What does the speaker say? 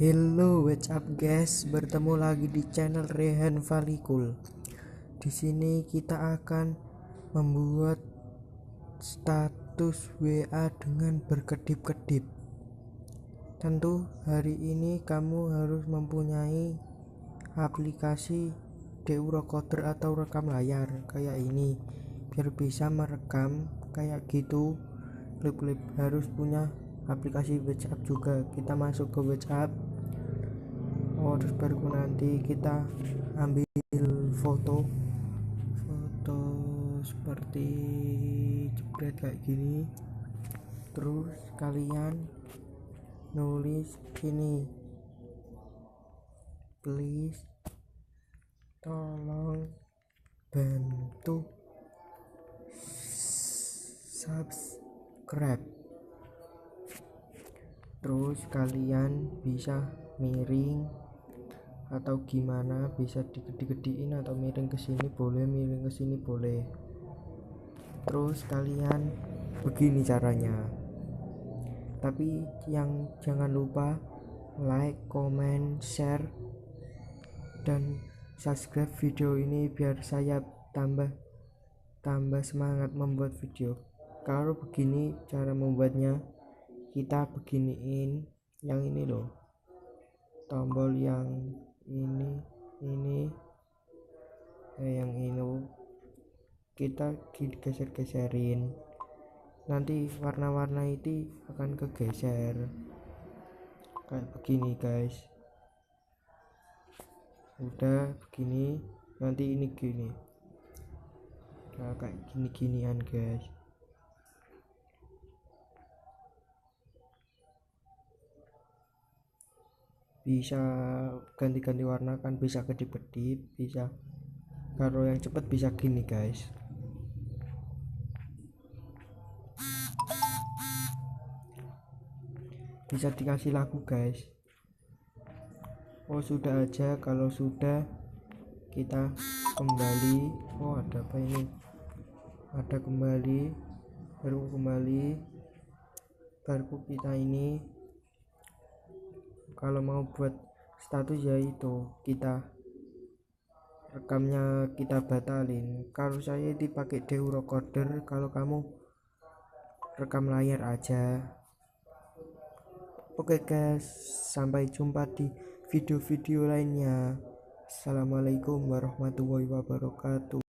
Hello, what's up guys? Bertemu lagi di channel Rehan Valikul. Di sini kita akan membuat status WA dengan berkedip-kedip. Tentu hari ini kamu harus mempunyai aplikasi DU Recorder atau rekam layar kayak ini biar bisa merekam kayak gitu. Klip-klip harus punya aplikasi WhatsApp juga. Kita masuk ke WhatsApp. Terus baru nanti kita ambil foto seperti jepret kayak gini, terus kalian nulis ini, please tolong bantu subscribe. Terus kalian bisa miring atau gimana, bisa digede-gedein atau miring ke sini boleh, miring ke sini boleh. Terus kalian begini caranya, tapi yang jangan lupa like, comment, share, dan subscribe video ini biar saya tambah semangat membuat video. Kalau begini cara membuatnya, kita beginiin yang ini loh, tombol yang ini yang ini kita geser-geserin, nanti warna-warna itu akan kegeser kayak begini guys. Udah begini, nanti ini gini, nah, kayak gini-ginian guys. Bisa ganti-ganti warna kan, bisa kedip-kedip, bisa kalau yang cepet bisa gini guys. Bisa dikasih lagu guys. Sudah aja. Kalau sudah, kita kembali. Ada apa ini, ada kembali, baru kita ini kalau mau buat status yaitu kita rekamnya kita batalin. Kalau saya dipakai DU Recorder, kalau kamu rekam layar aja. Oke guys, sampai jumpa di video-video lainnya. Assalamualaikum warahmatullahi wabarakatuh.